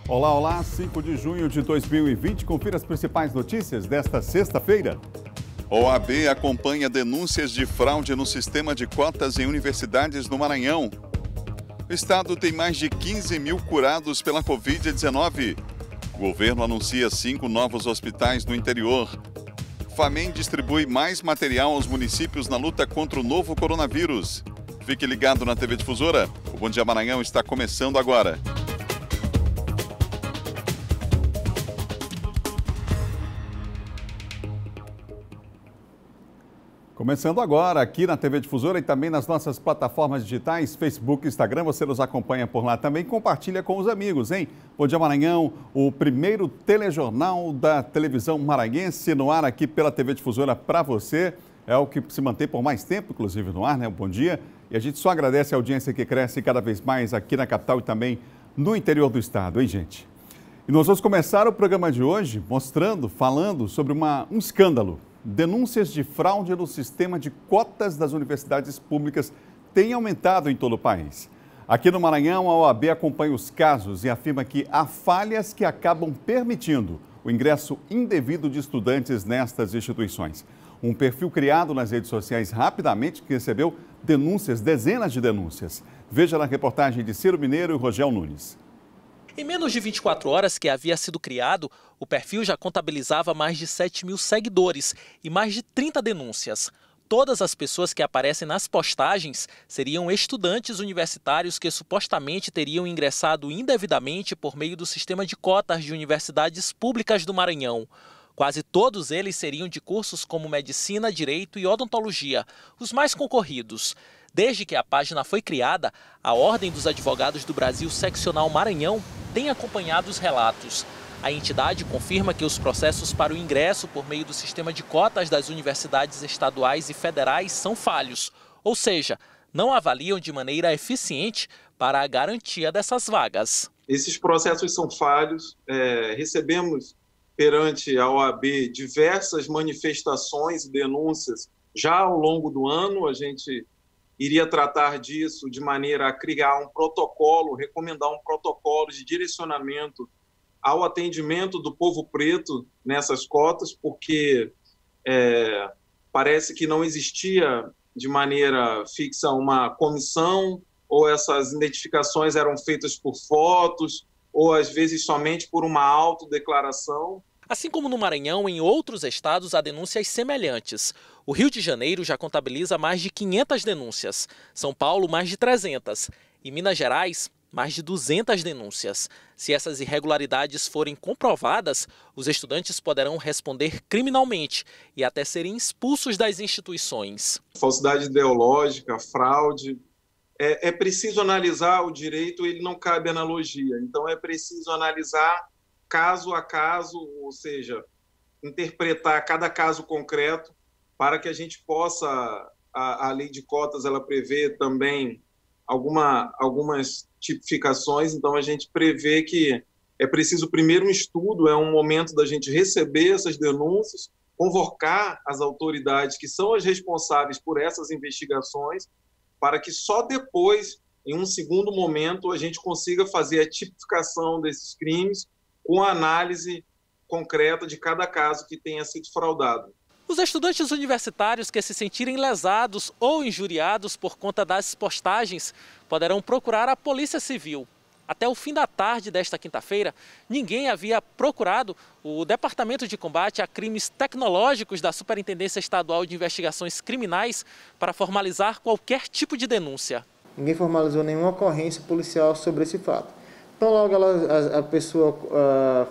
Olá, olá, 5 de junho de 2020. Confira as principais notícias desta sexta-feira. OAB acompanha denúncias de fraude no sistema de cotas em universidades no Maranhão. O estado tem mais de 15 mil curados pela Covid-19. O governo anuncia 5 novos hospitais no interior. FAMEM distribui mais material aos municípios na luta contra o novo coronavírus. Fique ligado na TV Difusora. O Bom Dia Maranhão está começando agora. Começando agora aqui na TV Difusora e também nas nossas plataformas digitais, Facebook, Instagram, você nos acompanha por lá também, compartilha com os amigos, hein? Bom Dia Maranhão, o primeiro telejornal da televisão maranhense no ar aqui pela TV Difusora para você. É o que se mantém por mais tempo, inclusive, no ar, né? Bom dia. E a gente só agradece a audiência que cresce cada vez mais aqui na capital e também no interior do estado, hein, gente? E nós vamos começar o programa de hoje falando sobre um escândalo. Denúncias de fraude no sistema de cotas das universidades públicas têm aumentado em todo o país. Aqui no Maranhão, a OAB acompanha os casos e afirma que há falhas que acabam permitindo o ingresso indevido de estudantes nestas instituições. Um perfil criado nas redes sociais rapidamente que recebeu dezenas de denúncias. Veja na reportagem de Ciro Mineiro e Rogel Nunes. Em menos de 24 horas que havia sido criado, o perfil já contabilizava mais de 7 mil seguidores e mais de 30 denúncias. Todas as pessoas que aparecem nas postagens seriam estudantes universitários que supostamente teriam ingressado indevidamente por meio do sistema de cotas de universidades públicas do Maranhão. Quase todos eles seriam de cursos como Medicina, Direito e Odontologia, os mais concorridos. Desde que a página foi criada, a Ordem dos Advogados do Brasil Seccional Maranhão tem acompanhado os relatos. A entidade confirma que os processos para o ingresso por meio do sistema de cotas das universidades estaduais e federais são falhos, ou seja, não avaliam de maneira eficiente para a garantia dessas vagas. Esses processos são falhos, recebemos perante a OAB diversas manifestações e denúncias já ao longo do ano. A gente iria tratar disso de maneira a criar um protocolo, recomendar um protocolo de direcionamento ao atendimento do povo preto nessas cotas, porque parece que não existia de maneira fixa uma comissão, ou essas identificações eram feitas por fotos, ou às vezes somente por uma autodeclaração. Assim como no Maranhão, em outros estados há denúncias semelhantes. O Rio de Janeiro já contabiliza mais de 500 denúncias, São Paulo mais de 300 e Minas Gerais mais de 200 denúncias. Se essas irregularidades forem comprovadas, os estudantes poderão responder criminalmente e até serem expulsos das instituições. Falsidade ideológica, fraude. É preciso analisar o direito, ele não cabe analogia. Então é preciso analisar caso a caso, ou seja, interpretar cada caso concreto para que a gente possa, a lei de cotas ela prevê também algumas tipificações, então a gente prevê que é preciso primeiro um estudo, é um momento da gente receber essas denúncias, convocar as autoridades que são as responsáveis por essas investigações, para que só depois, em um segundo momento, a gente consiga fazer a tipificação desses crimes com a análise concreta de cada caso que tenha sido fraudado. Os estudantes universitários que se sentirem lesados ou injuriados por conta das postagens poderão procurar a Polícia Civil. Até o fim da tarde desta quinta-feira, ninguém havia procurado o Departamento de Combate a Crimes Tecnológicos da Superintendência Estadual de Investigações Criminais para formalizar qualquer tipo de denúncia. Ninguém formalizou nenhuma ocorrência policial sobre esse fato. Então, logo a pessoa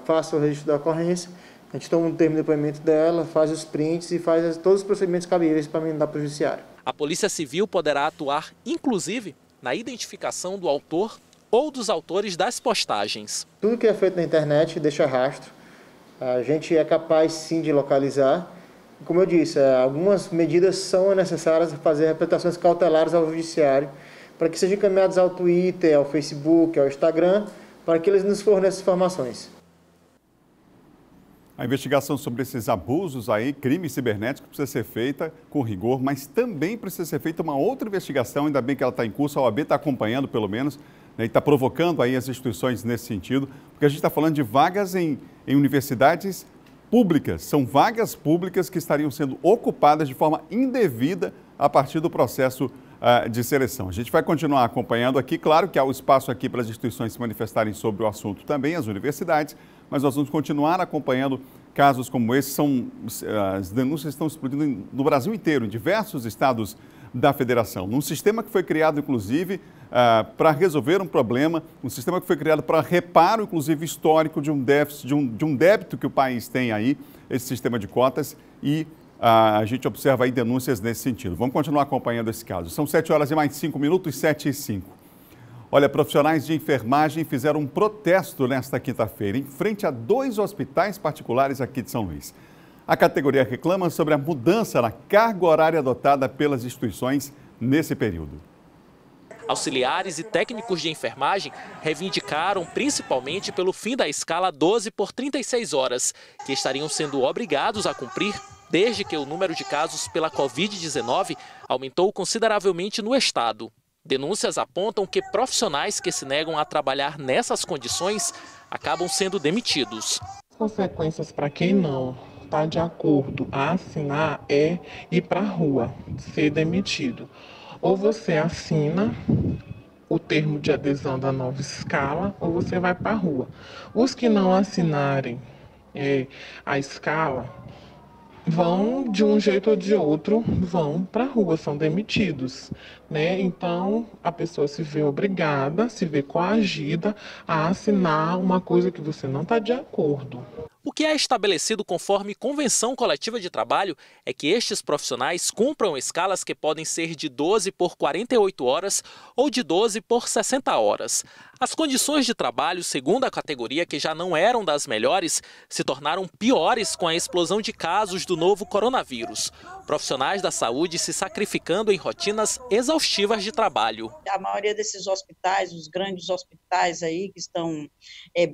faça o registro da ocorrência, a gente toma um termo de depoimento dela, faz os prints e faz todos os procedimentos cabíveis para mandar para o judiciário. A Polícia Civil poderá atuar, inclusive, na identificação do autor ou dos autores das postagens. Tudo que é feito na internet deixa rastro. A gente é capaz, sim, de localizar. Como eu disse, algumas medidas são necessárias para fazer representações cautelares ao judiciário, para que sejam encaminhados ao Twitter, ao Facebook, ao Instagram, para que eles nos forneçam informações. A investigação sobre esses abusos aí, crime cibernético, precisa ser feita com rigor, mas também precisa ser feita uma outra investigação, ainda bem que ela está em curso, a OAB está acompanhando pelo menos, né, e está provocando aí as instituições nesse sentido, porque a gente está falando de vagas em universidades públicas. São vagas públicas que estariam sendo ocupadas de forma indevida a partir do processo de seleção. A gente vai continuar acompanhando aqui, claro que há o espaço aqui para as instituições se manifestarem sobre o assunto também, as universidades, mas nós vamos continuar acompanhando casos como esse. As denúncias estão explodindo no Brasil inteiro, em diversos estados da federação, num sistema que foi criado, inclusive, para resolver um problema, um sistema que foi criado para reparo, inclusive, histórico de um déficit, de um débito que o país tem aí, esse sistema de cotas, e a gente observa aí denúncias nesse sentido. Vamos continuar acompanhando esse caso. São 7h mais 5 minutos, 7h05. Olha, profissionais de enfermagem fizeram um protesto nesta quinta-feira, em frente a 2 hospitais particulares aqui de São Luís. A categoria reclama sobre a mudança na carga horária adotada pelas instituições nesse período. Auxiliares e técnicos de enfermagem reivindicaram principalmente pelo fim da escala 12 por 36 horas, que estariam sendo obrigados a cumprir desde que o número de casos pela Covid-19 aumentou consideravelmente no estado. Denúncias apontam que profissionais que se negam a trabalhar nessas condições acabam sendo demitidos. As consequências para quem não está de acordo a assinar é ir para a rua, ser demitido. Ou você assina o termo de adesão da nova escala, ou você vai para a rua. Os que não assinarem a escala vão, de um jeito ou de outro, vão para a rua, são demitidos, né? Então, a pessoa se vê obrigada, se vê coagida a assinar uma coisa que você não está de acordo. O que é estabelecido conforme convenção coletiva de trabalho é que estes profissionais cumpram escalas que podem ser de 12 por 48 horas ou de 12 por 60 horas. As condições de trabalho, segundo a categoria, que já não eram das melhores, se tornaram piores com a explosão de casos do novo coronavírus. Profissionais da saúde se sacrificando em rotinas exaustivas de trabalho. A maioria desses hospitais, os grandes hospitais aí que estão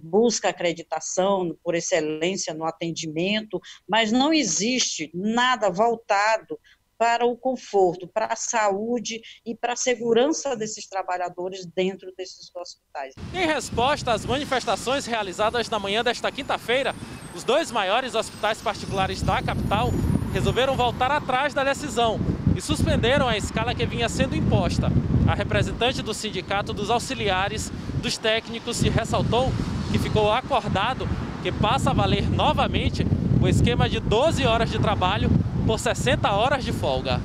busca acreditação por excelência no atendimento, mas não existe nada voltado para o conforto, para a saúde e para a segurança desses trabalhadores dentro desses hospitais. Em resposta às manifestações realizadas na manhã desta quinta-feira, os 2 maiores hospitais particulares da capital resolveram voltar atrás da decisão e suspenderam a escala que vinha sendo imposta. A representante do Sindicato dos Auxiliares dos Técnicos ressaltou que ficou acordado que passa a valer novamente o esquema de 12 horas de trabalho por 60 horas de folga.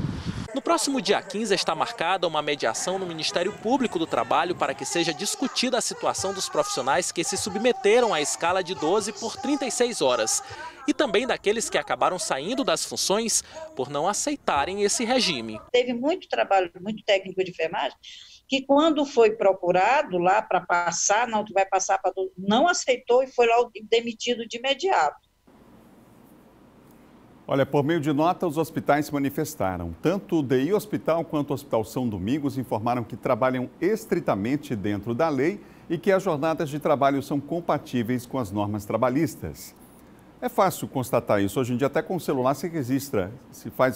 No próximo dia 15 está marcada uma mediação no Ministério Público do Trabalho para que seja discutida a situação dos profissionais que se submeteram à escala de 12 por 36 horas e também daqueles que acabaram saindo das funções por não aceitarem esse regime. Teve muito trabalho, muito técnico de enfermagem, que quando foi procurado lá para passar, não, tu vai passar para todo, não aceitou e foi logo demitido de imediato. Olha, por meio de nota, os hospitais se manifestaram. Tanto o DI Hospital quanto o Hospital São Domingos informaram que trabalham estritamente dentro da lei e que as jornadas de trabalho são compatíveis com as normas trabalhistas. É fácil constatar isso. Hoje em dia, até com o celular se registra,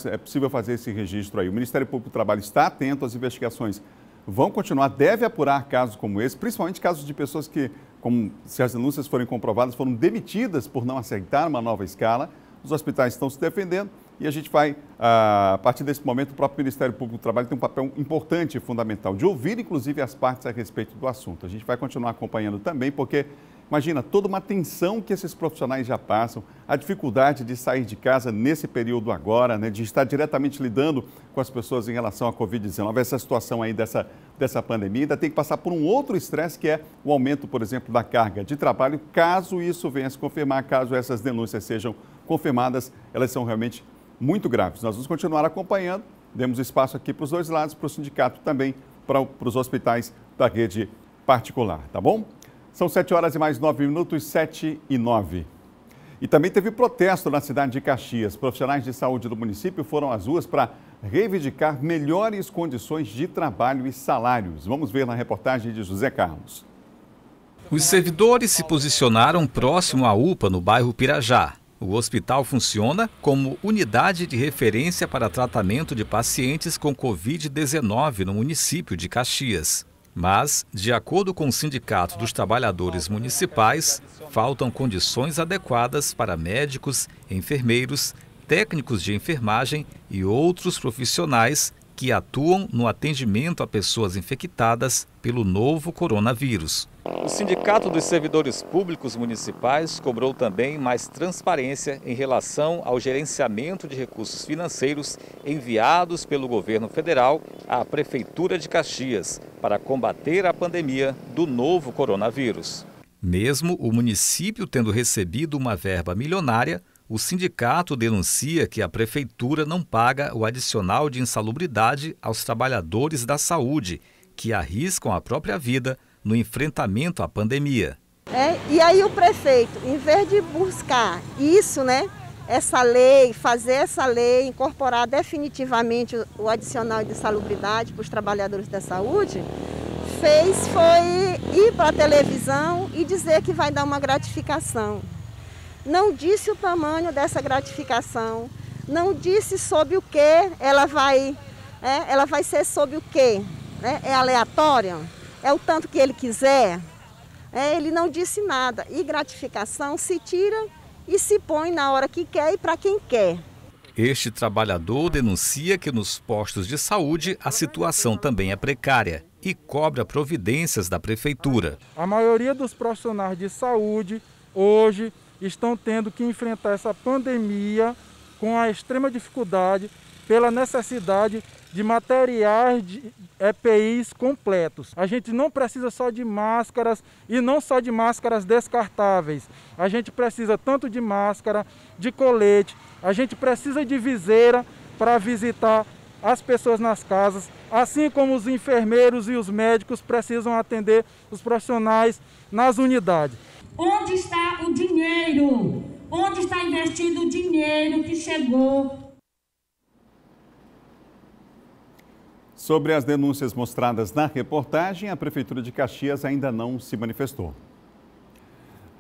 é possível fazer esse registro aí. O Ministério Público do Trabalho está atento às investigações. Vão continuar, deve apurar casos como esse, principalmente casos de pessoas que, como se as denúncias forem comprovadas, foram demitidas por não aceitar uma nova escala. Os hospitais estão se defendendo e a gente vai, a partir desse momento, o próprio Ministério Público do Trabalho tem um papel importante e fundamental de ouvir, inclusive, as partes a respeito do assunto. A gente vai continuar acompanhando também, porque, imagina, toda uma tensão que esses profissionais já passam, a dificuldade de sair de casa nesse período agora, né, de estar diretamente lidando com as pessoas em relação à Covid-19, essa situação aí dessa pandemia, ainda tem que passar por um outro estresse, que é o aumento, por exemplo, da carga de trabalho, caso isso venha a se confirmar, caso essas denúncias sejam confirmadas, elas são realmente muito graves. Nós vamos continuar acompanhando, demos espaço aqui para os dois lados, para o sindicato também, para os hospitais da rede particular, tá bom? São 7h mais 9 minutos, 7h09. E também teve protesto na cidade de Caxias. Profissionais de saúde do município foram às ruas para reivindicar melhores condições de trabalho e salários. Vamos ver na reportagem de José Carlos. Os servidores se posicionaram próximo à UPA, no bairro Pirajá. O hospital funciona como unidade de referência para tratamento de pacientes com Covid-19 no município de Caxias. Mas, de acordo com o Sindicato dos Trabalhadores Municipais, faltam condições adequadas para médicos, enfermeiros, técnicos de enfermagem e outros profissionais que atuam no atendimento a pessoas infectadas pelo novo coronavírus. O Sindicato dos Servidores Públicos Municipais cobrou também mais transparência em relação ao gerenciamento de recursos financeiros enviados pelo governo federal à Prefeitura de Caxias para combater a pandemia do novo coronavírus. Mesmo o município tendo recebido uma verba milionária, o sindicato denuncia que a prefeitura não paga o adicional de insalubridade aos trabalhadores da saúde, que arriscam a própria vida no enfrentamento à pandemia. E aí o prefeito, em vez de buscar isso, essa lei, fazer essa lei, incorporar definitivamente o adicional de insalubridade para os trabalhadores da saúde, foi ir para a televisão e dizer que vai dar uma gratificação. Não disse o tamanho dessa gratificação, não disse sobre o que ela vai ser sobre o que, é aleatória, é o tanto que ele quiser, ele não disse nada. E gratificação se tira e se põe na hora que quer e para quem quer. Este trabalhador denuncia que nos postos de saúde a situação também é precária e cobra providências da prefeitura. A maioria dos profissionais de saúde hoje estão tendo que enfrentar essa pandemia com a extrema dificuldade pela necessidade de materiais de EPIs completos. A gente não precisa só de máscaras e não só de máscaras descartáveis. A gente precisa tanto de máscara, de colete, a gente precisa de viseira para visitar as pessoas nas casas, assim como os enfermeiros e os médicos precisam atender os profissionais nas unidades. Onde está o dinheiro? Onde está investido o dinheiro que chegou? Sobre as denúncias mostradas na reportagem, a Prefeitura de Caxias ainda não se manifestou.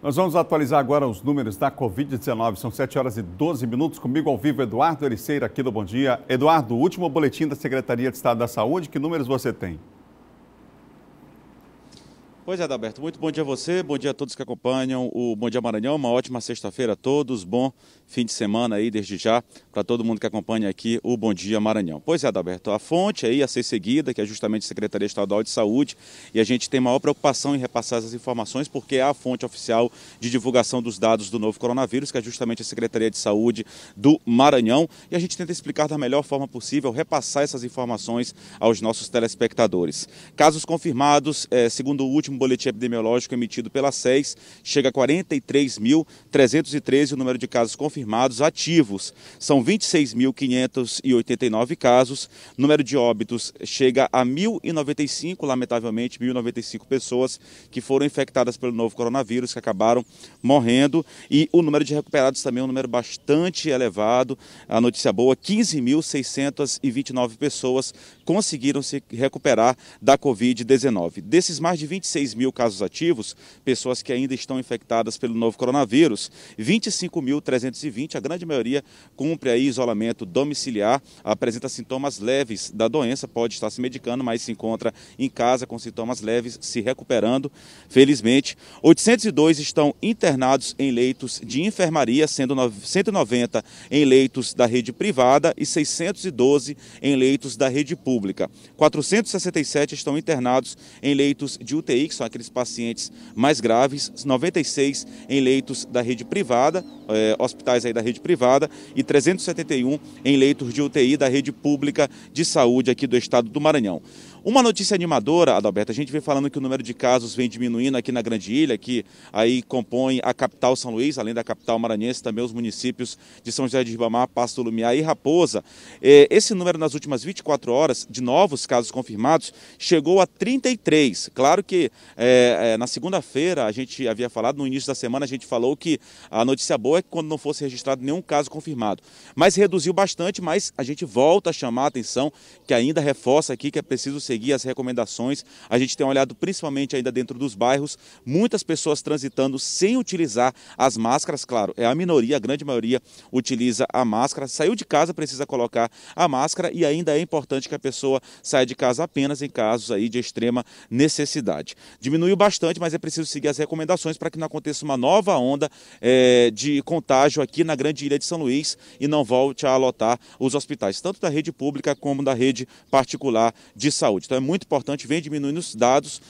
Nós vamos atualizar agora os números da Covid-19. São 7h12. Comigo ao vivo, Eduardo Ericeira, aqui do Bom Dia. Eduardo, o último boletim da Secretaria de Estado da Saúde, que números você tem? Pois é, Adalberto, muito bom dia a você, bom dia a todos que acompanham o Bom Dia Maranhão, uma ótima sexta-feira a todos, bom fim de semana aí desde já para todo mundo que acompanha aqui o Bom Dia Maranhão. Pois é, Adalberto, a fonte aí a ser seguida, que é justamente a Secretaria Estadual de Saúde, e a gente tem maior preocupação em repassar essas informações porque é a fonte oficial de divulgação dos dados do novo coronavírus, que é justamente a Secretaria de Saúde do Maranhão, e a gente tenta explicar da melhor forma possível, repassar essas informações aos nossos telespectadores. Casos confirmados, segundo o último boletim epidemiológico emitido pela SES, chega a 43.313 o número de casos confirmados ativos. São 26.589 casos. O número de óbitos chega a 1.095, lamentavelmente, 1.095 pessoas que foram infectadas pelo novo coronavírus, que acabaram morrendo. E o número de recuperados também é um número bastante elevado. A notícia boa, 15.629 pessoas conseguiram se recuperar da Covid-19. Desses mais de 26.000 casos ativos, pessoas que ainda estão infectadas pelo novo coronavírus, 25.320, a grande maioria cumpre aí isolamento domiciliar, apresenta sintomas leves da doença, pode estar se medicando, mas se encontra em casa com sintomas leves, se recuperando, felizmente. 802 estão internados em leitos de enfermaria, sendo 190 em leitos da rede privada e 612 em leitos da rede pública. 467 estão internados em leitos de UTI, que são aqueles pacientes mais graves, 96 em leitos da rede privada, hospitais aí da rede privada, e 371 em leitos de UTI da rede pública de saúde aqui do estado do Maranhão. Uma notícia animadora, Adalberto, a gente vem falando que o número de casos vem diminuindo aqui na Grande Ilha, que aí compõe a capital São Luís, além da capital maranhense, também os municípios de São José de Ribamar, Pasto do Lumiar e Raposa. Esse número nas últimas 24 horas de novos casos confirmados chegou a 33. Claro que na segunda-feira a gente havia falado, no início da semana a gente falou que a notícia boa é que quando não fosse registrado nenhum caso confirmado. Mas reduziu bastante, mas a gente volta a chamar a atenção, que ainda reforça aqui que é preciso ser seguir as recomendações. A gente tem olhado principalmente ainda dentro dos bairros, muitas pessoas transitando sem utilizar as máscaras, claro, é a minoria, a grande maioria utiliza a máscara. Saiu de casa, precisa colocar a máscara e ainda é importante que a pessoa saia de casa apenas em casos aí de extrema necessidade. Diminuiu bastante, mas é preciso seguir as recomendações para que não aconteça uma nova onda de contágio aqui na grande ilha de São Luís e não volte a lotar os hospitais, tanto da rede pública como da rede particular de saúde. Então é muito importante, vem diminuindo os dados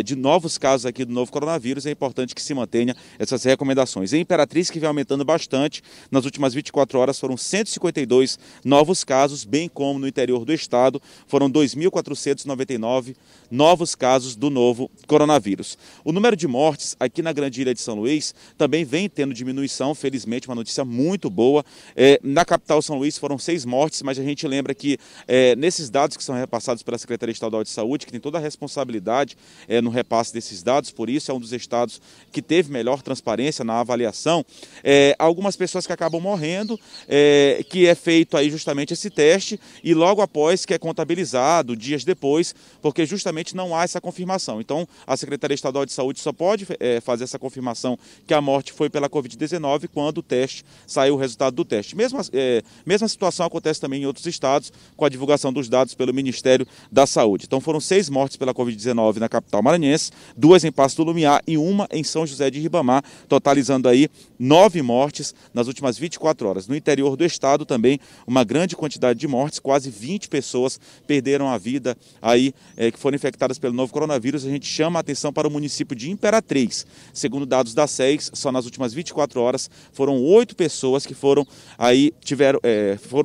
de novos casos aqui do novo coronavírus, é importante que se mantenha essas recomendações. Em Imperatriz, que vem aumentando bastante, nas últimas 24 horas foram 152 novos casos, bem como no interior do estado foram 2.499 novos casos do novo coronavírus. O número de mortes aqui na grande ilha de São Luís também vem tendo diminuição, felizmente, uma notícia muito boa. Na capital São Luís foram 6 mortes, mas a gente lembra que nesses dados que são repassados pela Secretaria Estadual de Saúde, que tem toda a responsabilidade no repasse desses dados, por isso é um dos estados que teve melhor transparência na avaliação, algumas pessoas que acabam morrendo, que é feito aí justamente esse teste e logo após que é contabilizado, dias depois, porque justamente não há essa confirmação. Então, a Secretaria Estadual de Saúde só pode fazer essa confirmação que a morte foi pela Covid-19 quando o teste saiu o resultado do teste. Mesma situação acontece também em outros estados, com a divulgação dos dados pelo Ministério da Saúde. Então, foram 6 mortes pela Covid-19 na capital maranhense, 2 em Paço do Lumiar e 1 em São José de Ribamar, totalizando aí 9 mortes nas últimas 24 horas. No interior do estado também uma grande quantidade de mortes, quase 20 pessoas perderam a vida aí, que foram infectadas pelo novo coronavírus. A gente chama a atenção para o município de Imperatriz. Segundo dados da SES, só nas últimas 24 horas foram 8 pessoas que foram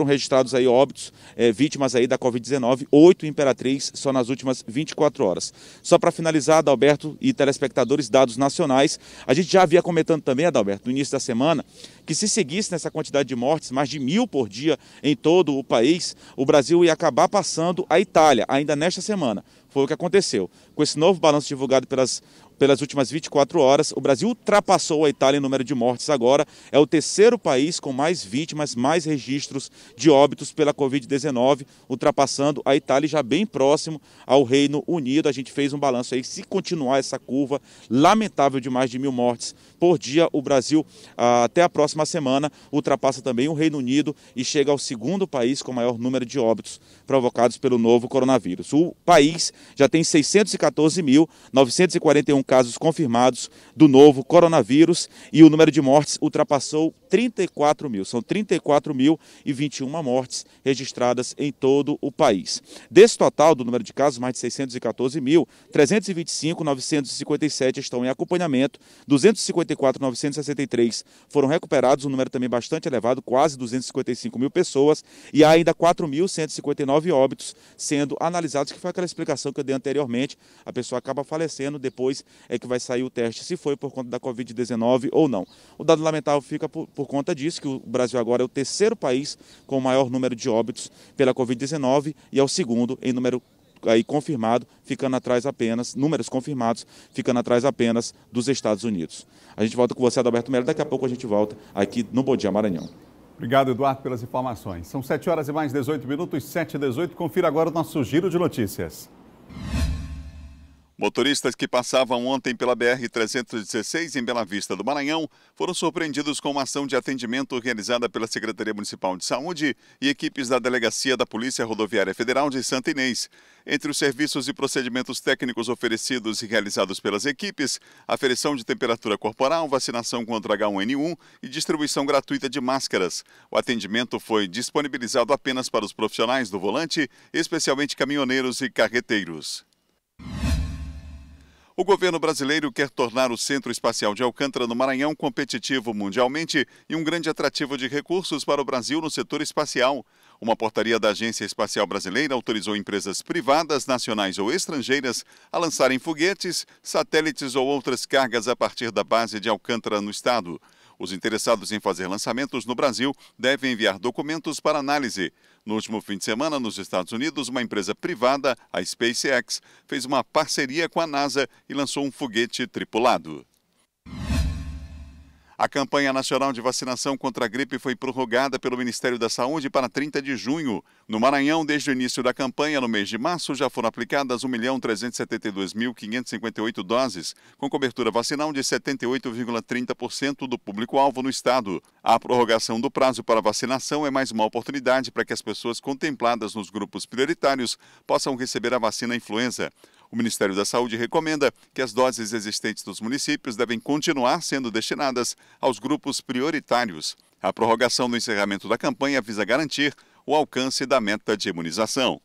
registrados aí óbitos, vítimas aí da Covid-19, 8 em Imperatriz só nas últimas 24 horas. Só para finalizar, Adalberto e telespectadores, dados nacionais, a gente já havia comentando também, Adalberto, no início da semana, que se seguisse nessa quantidade de mortes, mais de 1.000 por dia em todo o país, o Brasil ia acabar passando a Itália, ainda nesta semana. Foi o que aconteceu. Com esse novo balanço divulgado pelas últimas 24 horas, o Brasil ultrapassou a Itália em número de mortes agora, é o terceiro país com mais vítimas, mais registros de óbitos pela Covid-19, ultrapassando a Itália já bem próximo ao Reino Unido. A gente fez um balanço aí, se continuar essa curva lamentável de mais de 1.000 mortes por dia, o Brasil até a próxima semana ultrapassa também o Reino Unido e chega ao segundo país com maior número de óbitos provocados pelo novo coronavírus. O país já tem 614.941 casos confirmados do novo coronavírus e o número de mortes ultrapassou 34 mil. São 34.021 mortes registradas em todo o país. Desse total do número de casos, mais de 614 mil, 325.957 estão em acompanhamento, 254.963 foram recuperados, um número também bastante elevado, quase 255 mil pessoas, e há ainda 4.159 óbitos sendo analisados, que foi aquela explicação que eu dei anteriormente. A pessoa acaba falecendo, depois é que vai sair o teste se foi por conta da Covid-19 ou não. O dado lamentável fica por conta disso, que o Brasil agora é o terceiro país com o maior número de óbitos pela Covid-19 e é o segundo em número aí confirmado, ficando atrás apenas, números confirmados, ficando atrás apenas dos Estados Unidos. A gente volta com você, Adalberto Melo, daqui a pouco a gente volta aqui no Bom Dia Maranhão. Obrigado, Eduardo, pelas informações. São 7 horas e mais 18 minutos, 7h18. Confira agora o nosso giro de notícias. Motoristas que passavam ontem pela BR-316 em Bela Vista do Maranhão foram surpreendidos com uma ação de atendimento realizada pela Secretaria Municipal de Saúde e equipes da Delegacia da Polícia Rodoviária Federal de Santa Inês. Entre os serviços e procedimentos técnicos oferecidos e realizados pelas equipes, aferição de temperatura corporal, vacinação contra H1N1 e distribuição gratuita de máscaras. O atendimento foi disponibilizado apenas para os profissionais do volante, especialmente caminhoneiros e carreteiros. O governo brasileiro quer tornar o Centro Espacial de Alcântara, no Maranhão, competitivo mundialmente e um grande atrativo de recursos para o Brasil no setor espacial. Uma portaria da Agência Espacial Brasileira autorizou empresas privadas, nacionais ou estrangeiras a lançarem foguetes, satélites ou outras cargas a partir da base de Alcântara, no estado. Os interessados em fazer lançamentos no Brasil devem enviar documentos para análise. No último fim de semana, nos Estados Unidos, uma empresa privada, a SpaceX, fez uma parceria com a NASA e lançou um foguete tripulado. A campanha nacional de vacinação contra a gripe foi prorrogada pelo Ministério da Saúde para 30 de junho. No Maranhão, desde o início da campanha, no mês de março, já foram aplicadas 1.372.558 doses, com cobertura vacinal de 78,30% do público-alvo no estado. A prorrogação do prazo para vacinação é mais uma oportunidade para que as pessoas contempladas nos grupos prioritários possam receber a vacina influenza. O Ministério da Saúde recomenda que as doses existentes nos municípios devem continuar sendo destinadas aos grupos prioritários. A prorrogação do encerramento da campanha visa garantir o alcance da meta de imunização.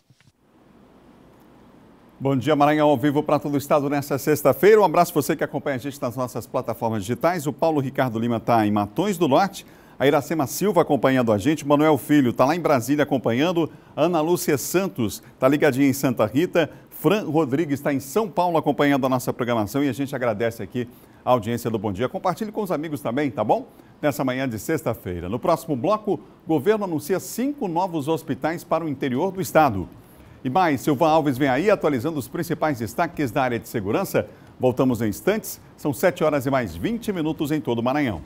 Bom dia, Maranhão, ao vivo para todo o estado nesta sexta-feira. Um abraço para você que acompanha a gente nas nossas plataformas digitais. O Paulo Ricardo Lima está em Matões do Norte. A Iracema Silva acompanhando a gente. Manuel Filho está lá em Brasília acompanhando. Ana Lúcia Santos está ligadinha em Santa Rita. Fran Rodrigues está em São Paulo acompanhando a nossa programação e a gente agradece aqui a audiência do Bom Dia. Compartilhe com os amigos também, tá bom? Nessa manhã de sexta-feira. No próximo bloco, o governo anuncia 5 novos hospitais para o interior do estado. E mais, Silvan Alves vem aí atualizando os principais destaques da área de segurança. Voltamos em instantes. São 7 horas e mais 20 minutos em todo o Maranhão.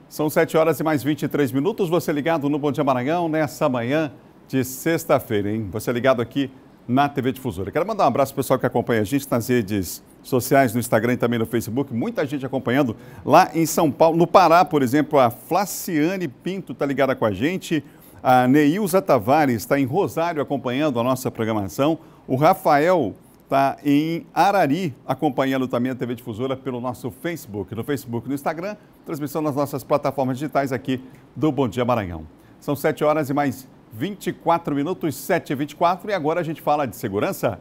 São 7 horas e mais 23 minutos. Você ligado no Bom Dia Maranhão nessa manhã de sexta-feira, hein? Você ligado aqui na TV Difusora. Quero mandar um abraço para o pessoal que acompanha a gente nas redes sociais, no Instagram e também no Facebook. Muita gente acompanhando lá em São Paulo. No Pará, por exemplo, a Flaciane Pinto está ligada com a gente. A Neilza Tavares está em Rosário acompanhando a nossa programação. O Rafael está em Arari, acompanhando também a TV Difusora pelo nosso Facebook. No Facebook e no Instagram, transmissão nas nossas plataformas digitais aqui do Bom Dia Maranhão. São 7 horas e mais 24 minutos, 7h24, e agora a gente fala de segurança.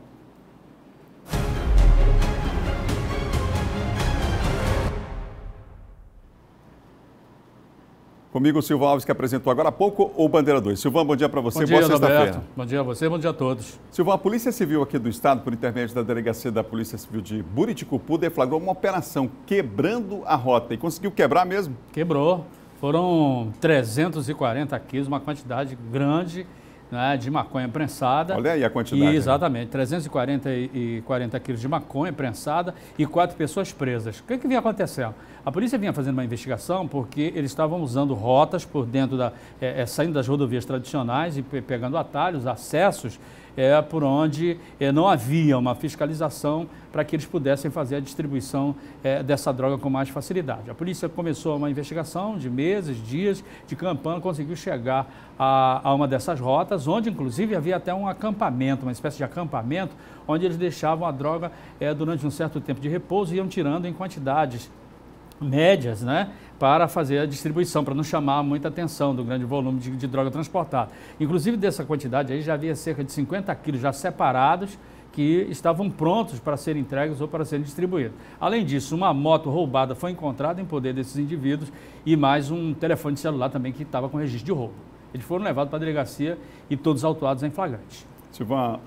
Comigo o Silvan Alves, que apresentou agora há pouco, o Bandeira 2. Silvan, bom dia para você, boa sexta-feira. Bom dia a você, bom dia a todos. Silvan, a Polícia Civil aqui do Estado, por intermédio da Delegacia da Polícia Civil de Buriticupu, deflagrou uma operação quebrando a rota. E conseguiu quebrar mesmo? Quebrou. Foram 340 quilos, uma quantidade grande, né, de maconha prensada. Olha aí a quantidade. Exatamente, 340 quilos de maconha prensada e 4 pessoas presas. O que vinha acontecendo? A polícia vinha fazendo uma investigação porque eles estavam usando rotas por dentro saindo das rodovias tradicionais e pegando atalhos, acessos, por onde não havia uma fiscalização para que eles pudessem fazer a distribuição dessa droga com mais facilidade. A polícia começou uma investigação de meses, dias de campanha, conseguiu chegar a uma dessas rotas, onde inclusive havia até um acampamento, uma espécie de acampamento, onde eles deixavam a droga durante um certo tempo de repouso e iam tirando em quantidades médias, né, para fazer a distribuição, para não chamar muita atenção do grande volume de droga transportada. Inclusive dessa quantidade aí já havia cerca de 50 quilos já separados que estavam prontos para serem entregues ou para serem distribuídos. Além disso, uma moto roubada foi encontrada em poder desses indivíduos e mais um telefone celular também que estava com registro de roubo. Eles foram levados para a delegacia e todos autuados em flagrante. Silvan,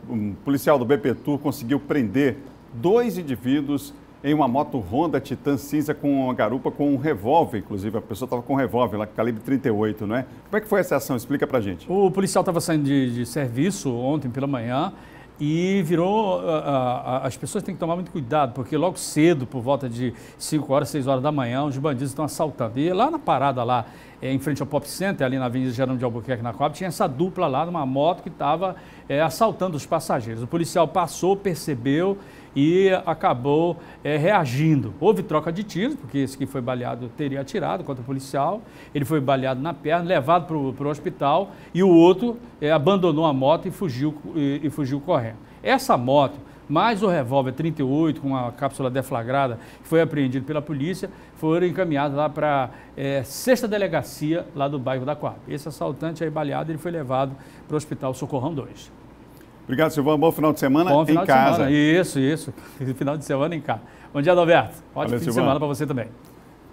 um policial do BPTUR conseguiu prender 2 indivíduos em uma moto Honda Titan cinza com uma garupa com um revólver, inclusive. A pessoa estava com um revólver lá, calibre 38, não é? Como é que foi essa ação? Explica pra gente. O policial estava saindo de serviço ontem pela manhã e virou... as pessoas têm que tomar muito cuidado, porque logo cedo, por volta de 5 horas, 6 horas da manhã, os bandidos estão assaltando. E lá na parada, lá em frente ao Pop Center, ali na Avenida Gerando de Albuquerque, na Coab, tinha essa dupla lá, numa moto que estava assaltando os passageiros. O policial passou, percebeu e acabou reagindo. Houve troca de tiros, porque esse que foi baleado teria atirado contra o policial, ele foi baleado na perna, levado para o hospital e o outro abandonou a moto e fugiu correndo. Essa moto, mais o revólver 38 com a cápsula deflagrada, que foi apreendido pela polícia, foram encaminhados lá para a 6ª delegacia lá do bairro da Coab. Esse assaltante aí baleado, ele foi levado para o Hospital Socorrão 2. Obrigado, Silvan. Bom final de semana em casa. Semana. Isso. Final de semana em casa. Bom dia, Adalberto. Ótimo fim de semana para você também.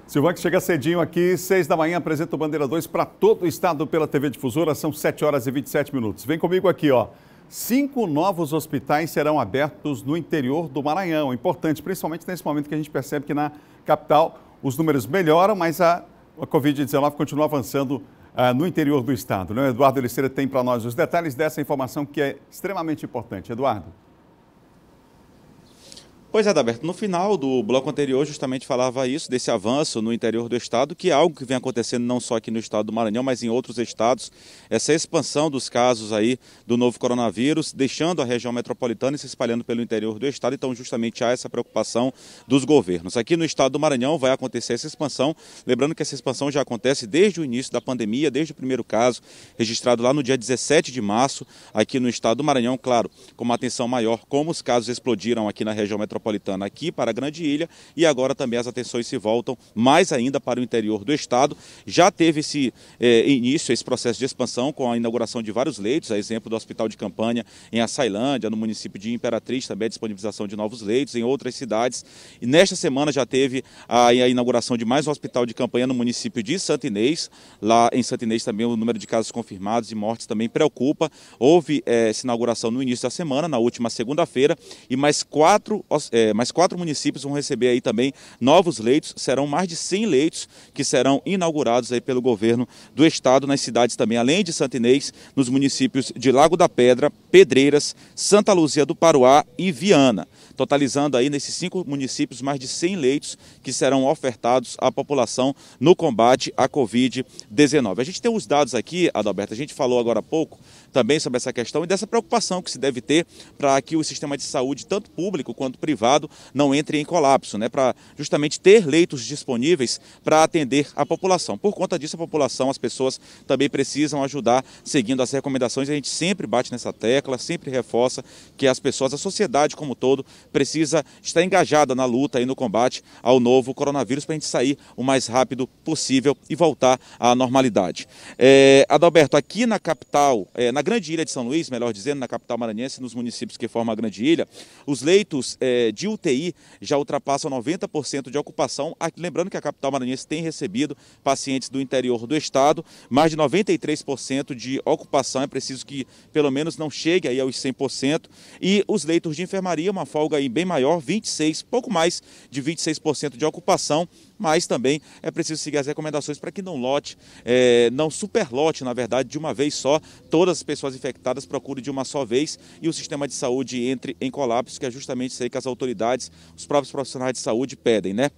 Silvan, que chega cedinho aqui, 6 da manhã, apresenta o Bandeira 2 para todo o estado pela TV Difusora. São 7 horas e 27 minutos. Vem comigo aqui, ó. 5 novos hospitais serão abertos no interior do Maranhão. Importante, principalmente nesse momento que a gente percebe que na capital os números melhoram, mas a Covid-19 continua avançando no interior do estado. Né? Eduardo Eliceira tem para nós os detalhes dessa informação que é extremamente importante. Eduardo. Pois é, Adalberto, no final do bloco anterior justamente falava isso, desse avanço no interior do estado, que é algo que vem acontecendo não só aqui no estado do Maranhão, mas em outros estados, essa expansão dos casos aí do novo coronavírus, deixando a região metropolitana e se espalhando pelo interior do estado, então justamente há essa preocupação dos governos. Aqui no estado do Maranhão vai acontecer essa expansão, lembrando que essa expansão já acontece desde o início da pandemia, desde o primeiro caso, registrado lá no dia 17 de março, aqui no estado do Maranhão, claro, com uma atenção maior, como os casos explodiram aqui na região metropolitana, aqui para a Grande Ilha, e agora também as atenções se voltam mais ainda para o interior do estado. Já teve esse início, esse processo de expansão com a inauguração de vários leitos, a exemplo do Hospital de Campanha em Açailândia, no município de Imperatriz, também a disponibilização de novos leitos em outras cidades. E nesta semana já teve a inauguração de mais um hospital de campanha no município de Santa Inês. Lá em Santa Inês também o número de casos confirmados e mortes também preocupa. Houve essa inauguração no início da semana, na última segunda-feira, e mais quatro municípios vão receber aí também novos leitos. Serão mais de 100 leitos que serão inaugurados aí pelo governo do estado nas cidades também, além de Santa Inês, nos municípios de Lago da Pedra, Pedreiras, Santa Luzia do Paruá e Viana, totalizando aí nesses 5 municípios mais de 100 leitos que serão ofertados à população no combate à Covid-19. A gente tem os dados aqui, Adalberto, a gente falou agora há pouco também sobre essa questão e dessa preocupação que se deve ter para que o sistema de saúde, tanto público quanto privado, não entre em colapso, né? Para justamente ter leitos disponíveis para atender a população. Por conta disso, a população, as pessoas também precisam ajudar seguindo as recomendações. A gente sempre bate nessa tecla, sempre reforça que as pessoas, a sociedade como um todo, precisa estar engajada na luta e no combate ao novo coronavírus para a gente sair o mais rápido possível e voltar à normalidade. Adalberto, aqui na capital, na Grande Ilha de São Luís, melhor dizendo, na capital maranhense, nos municípios que formam a Grande Ilha, os leitos de UTI já ultrapassam 90% de ocupação. Lembrando que a capital maranhense tem recebido pacientes do interior do estado, mais de 93% de ocupação, é preciso que pelo menos não chegue aí aos 100%, e os leitos de enfermaria, uma folga aí bem maior, 26%, pouco mais de 26% de ocupação, mas também é preciso seguir as recomendações para que não lote, não superlote, na verdade, de uma vez só, todas as pessoas infectadas procurem de uma só vez e o sistema de saúde entre em colapso, que é justamente isso aí que as autoridades, os próprios profissionais de saúde pedem, né?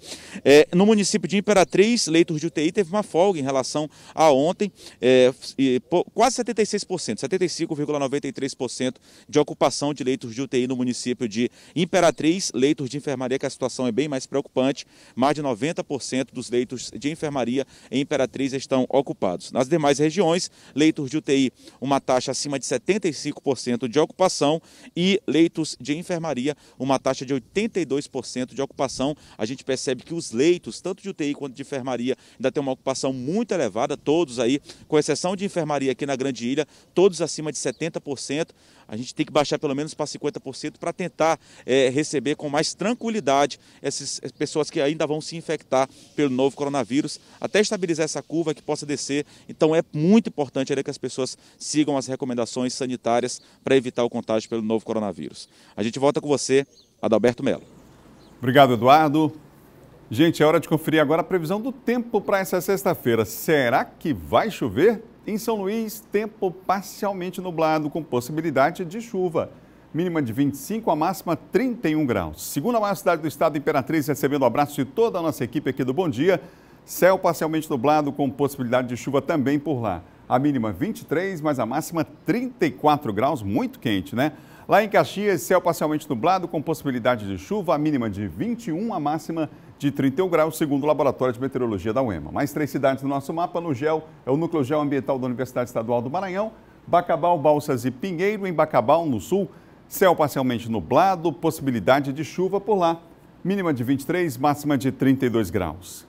No município de Imperatriz, leitos de UTI teve uma folga em relação a ontem, quase 76%, 75,93% de ocupação de leitos de UTI no município de Imperatriz, leitos de enfermaria, que a situação é bem mais preocupante, mais de 90% dos leitos de enfermaria em Imperatriz estão ocupados. Nas demais regiões, leitos de UTI, uma taxa acima de 75% de ocupação, e leitos de enfermaria, uma taxa de 82% de ocupação. A gente percebe que os leitos, tanto de UTI quanto de enfermaria, ainda tem uma ocupação muito elevada, todos aí, com exceção de enfermaria aqui na Grande Ilha, todos acima de 70%. A gente tem que baixar pelo menos para 50% para tentar receber com mais tranquilidade essas pessoas que ainda vão se infectar pelo novo coronavírus, até estabilizar essa curva que possa descer. Então é muito importante que as pessoas sigam as recomendações sanitárias para evitar o contágio pelo novo coronavírus. A gente volta com você, Adalberto Mello. Obrigado, Eduardo. Gente, é hora de conferir agora a previsão do tempo para essa sexta-feira. Será que vai chover? Em São Luís, tempo parcialmente nublado, com possibilidade de chuva. Mínima de 25, a máxima 31 graus. Segunda maior cidade do estado, Imperatriz, recebendo o abraço de toda a nossa equipe aqui do Bom Dia. Céu parcialmente nublado, com possibilidade de chuva também por lá. A mínima 23, mas a máxima 34 graus, muito quente, né? Lá em Caxias, céu parcialmente nublado, com possibilidade de chuva, a mínima de 21, a máxima de 31 graus, segundo o Laboratório de Meteorologia da UEMA. Mais 3 cidades no nosso mapa, no GEL, é o Núcleo Geoambiental da Universidade Estadual do Maranhão, Bacabal, Balsas e Pinheiro. Em Bacabal, no sul, céu parcialmente nublado, possibilidade de chuva por lá, mínima de 23, máxima de 32 graus.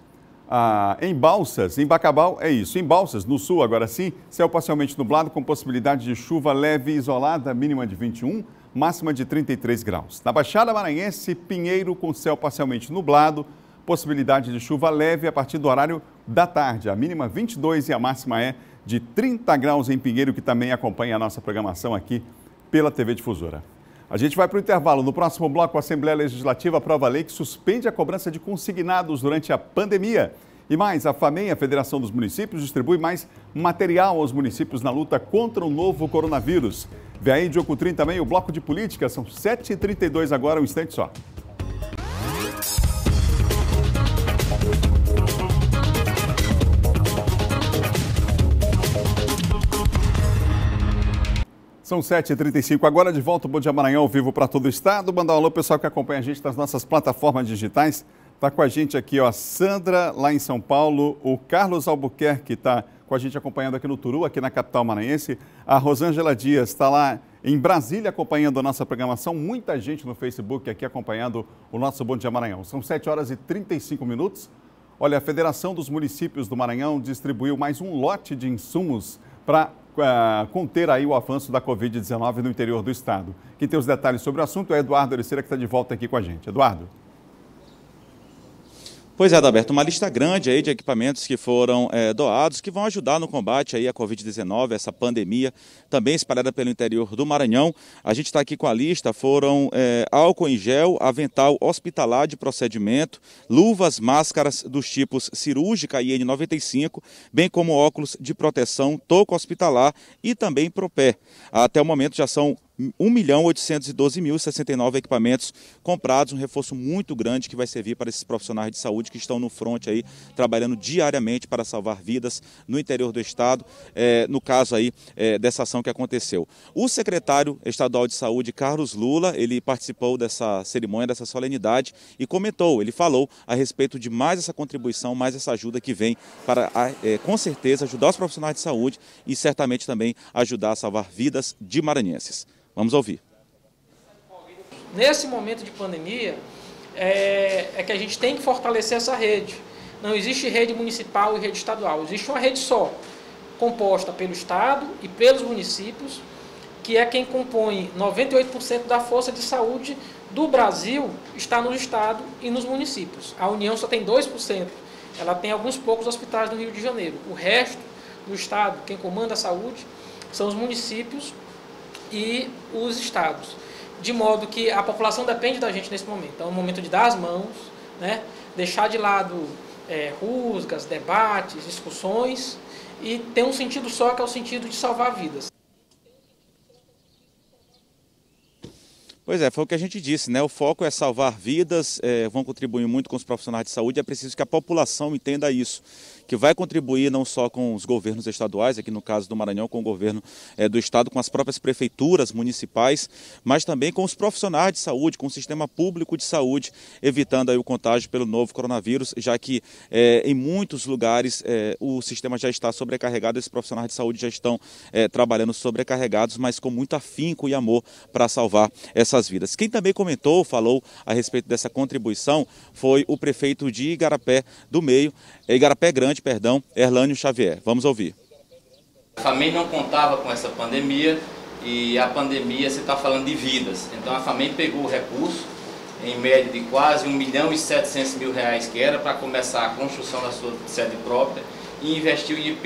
Em Balsas, em Bacabal, é isso. Em Balsas, no sul, agora sim, céu parcialmente nublado, com possibilidade de chuva leve e isolada, mínima de 21, máxima de 33 graus. Na Baixada Maranhense, Pinheiro, com céu parcialmente nublado, possibilidade de chuva leve a partir do horário da tarde. A mínima 22 e a máxima é de 30 graus em Pinheiro, que também acompanha a nossa programação aqui pela TV Difusora. A gente vai para o intervalo. No próximo bloco, a Assembleia Legislativa aprova a lei que suspende a cobrança de consignados durante a pandemia. E mais, a FAMEM, a Federação dos Municípios, distribui mais material aos municípios na luta contra o novo coronavírus. Vem aí, Diogo Trim, também o Bloco de Política. São 7h32 agora, um instante só. São 7h35, agora de volta, Bom Dia Maranhão, ao vivo para todo o estado. Mandar um alô, pessoal que acompanha a gente nas nossas plataformas digitais. Está com a gente aqui, ó, a Sandra, lá em São Paulo, o Carlos Albuquerque está com a gente acompanhando aqui no Turu, aqui na capital maranhense. A Rosângela Dias está lá em Brasília acompanhando a nossa programação. Muita gente no Facebook aqui acompanhando o nosso Bom Dia Maranhão. São 7h35. Olha, a Federação dos Municípios do Maranhão distribuiu mais um lote de insumos para conter aí o avanço da Covid-19 no interior do estado. Quem tem os detalhes sobre o assunto é Eduardo Ericeira, que está de volta aqui com a gente. Eduardo. Pois é, Adalberto, uma lista grande aí de equipamentos que foram doados, que vão ajudar no combate aí à Covid-19, essa pandemia, também espalhada pelo interior do Maranhão. A gente está aqui com a lista, foram álcool em gel, avental hospitalar de procedimento, luvas, máscaras dos tipos cirúrgica e N95, bem como óculos de proteção, touca hospitalar e também propé. Até o momento já são 1.812.069 equipamentos comprados, um reforço muito grande que vai servir para esses profissionais de saúde que estão no front aí, trabalhando diariamente para salvar vidas no interior do estado, no caso aí dessa ação que aconteceu. O secretário estadual de saúde, Carlos Lula, ele participou dessa cerimônia, dessa solenidade e comentou, ele falou a respeito de mais essa contribuição, mais essa ajuda que vem para, com certeza, ajudar os profissionais de saúde e certamente também ajudar a salvar vidas de maranhenses. Vamos ouvir. Nesse momento de pandemia, é que a gente tem que fortalecer essa rede. Não existe rede municipal e rede estadual, existe uma rede só, composta pelo Estado e pelos municípios, que é quem compõe 98% da força de saúde do Brasil, está no Estado e nos municípios. A União só tem 2%, ela tem alguns poucos hospitais no Rio de Janeiro. O resto do Estado, quem comanda a saúde, são os municípios e os estados, de modo que a população depende da gente nesse momento. Então é um momento de dar as mãos, né? Deixar de lado rusgas, debates, discussões e ter um sentido só, que é o sentido de salvar vidas. Pois é, foi o que a gente disse, né? O foco é salvar vidas, vão contribuir muito com os profissionais de saúde, é preciso que a população entenda isso, que vai contribuir não só com os governos estaduais, aqui no caso do Maranhão, com o governo do estado, com as próprias prefeituras municipais, mas também com os profissionais de saúde, com o sistema público de saúde, evitando aí o contágio pelo novo coronavírus, já que em muitos lugares o sistema já está sobrecarregado, esses profissionais de saúde já estão trabalhando sobrecarregados, mas com muito afinco e amor para salvar essas vidas. Quem também comentou, falou a respeito dessa contribuição, foi o prefeito de Igarapé Grande, Erlânio Xavier. Vamos ouvir. A FAMEM não contava com essa pandemia e a pandemia, você está falando de vidas. Então a FAMEM pegou o recurso, em média de quase R$1.700.000 que era para começar a construção da sua sede própria e investiu em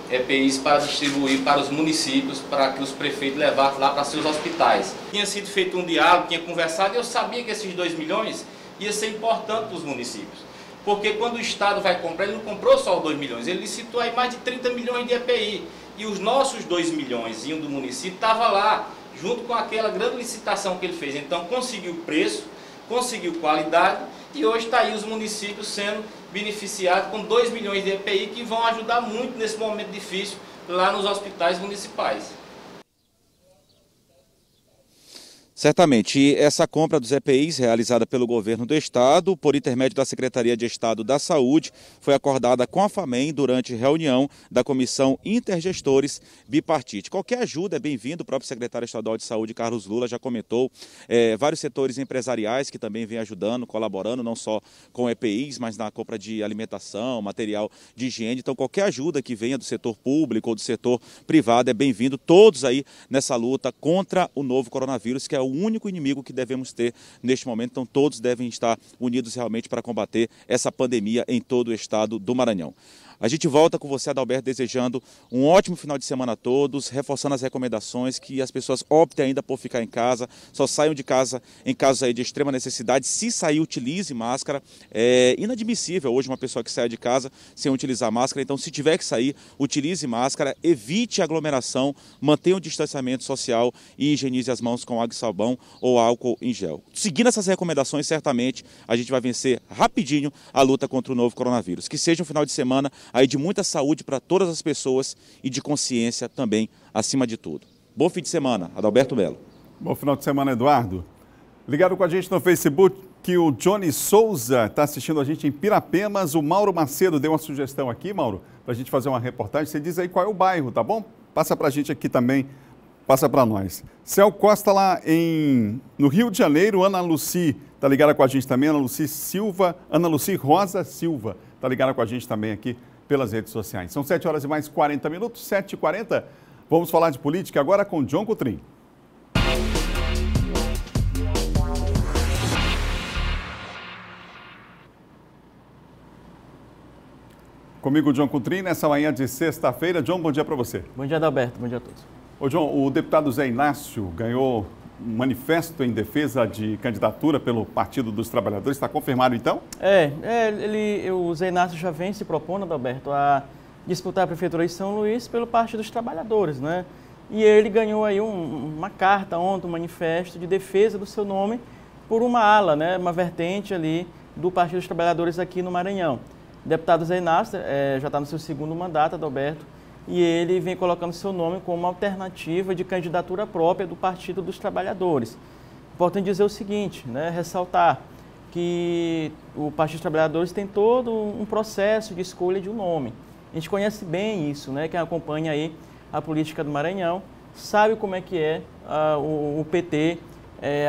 EPIs para distribuir para os municípios, para que os prefeitos levassem lá para seus hospitais. Tinha sido feito um diálogo, tinha conversado e eu sabia que esses 2 milhões ia ser importante para os municípios. Porque quando o Estado vai comprar, ele não comprou só os 2 milhões, ele licitou aí mais de 30 milhões de EPI. E os nossos 2 milhões do município estava lá, junto com aquela grande licitação que ele fez. Então conseguiu preço, conseguiu qualidade e hoje está aí os municípios sendo beneficiados com 2 milhões de EPI que vão ajudar muito nesse momento difícil lá nos hospitais municipais. Certamente, e essa compra dos EPIs realizada pelo governo do estado, por intermédio da Secretaria de Estado da Saúde, foi acordada com a FAMEM durante reunião da Comissão Intergestores Bipartite. Qualquer ajuda é bem-vindo, o próprio secretário estadual de Saúde, Carlos Lula, já comentou, vários setores empresariais que também vêm ajudando, colaborando, não só com EPIs, mas na compra de alimentação, material de higiene. Então, qualquer ajuda que venha do setor público ou do setor privado é bem-vindo, todos aí nessa luta contra o novo coronavírus, que é o único inimigo que devemos ter neste momento. Então todos devem estar unidos realmente para combater essa pandemia em todo o estado do Maranhão. A gente volta com você, Adalberto, desejando um ótimo final de semana a todos, reforçando as recomendações que as pessoas optem ainda por ficar em casa, só saiam de casa em casos aí de extrema necessidade. Se sair, utilize máscara. É inadmissível hoje uma pessoa que saia de casa sem utilizar máscara, então se tiver que sair, utilize máscara, evite aglomeração, mantenha o distanciamento social e higienize as mãos com água e sabão ou álcool em gel. Seguindo essas recomendações, certamente a gente vai vencer rapidinho a luta contra o novo coronavírus. Que seja um final de semana aí de muita saúde para todas as pessoas e de consciência também, acima de tudo. Bom fim de semana, Adalberto Melo. Bom final de semana, Eduardo. Ligado com a gente no Facebook, que o Johnny Souza está assistindo a gente em Pirapemas. O Mauro Macedo deu uma sugestão aqui, Mauro, para a gente fazer uma reportagem. Você diz aí qual é o bairro, tá bom? Passa para a gente aqui também, passa para nós. Céu Costa lá no Rio de Janeiro, Ana Luci está ligada com a gente também, Ana Luci Rosa Silva está ligada com a gente também aqui pelas redes sociais. São 7 horas e mais 40 minutos, 7h40. Vamos falar de política agora com John Coutrin. Comigo, John Coutrin, nessa manhã de sexta-feira. John, bom dia para você. Bom dia, Adalberto. Bom dia a todos. Ô, John, o deputado Zé Inácio ganhou um manifesto em defesa de candidatura pelo Partido dos Trabalhadores. Está confirmado, então? O Zé Inácio já vem se propondo, Adalberto, a disputar a Prefeitura de São Luís pelo Partido dos Trabalhadores, né? E ele ganhou aí uma carta ontem, um manifesto de defesa do seu nome por uma ala, né? Uma vertente ali do Partido dos Trabalhadores aqui no Maranhão. O deputado Zé Inácio já está no seu segundo mandato, Adalberto, e ele vem colocando seu nome como uma alternativa de candidatura própria do Partido dos Trabalhadores. Importante dizer o seguinte, né, ressaltar que o Partido dos Trabalhadores tem todo um processo de escolha de um nome. A gente conhece bem isso, né, quem acompanha aí a política do Maranhão, sabe como é que é o PT,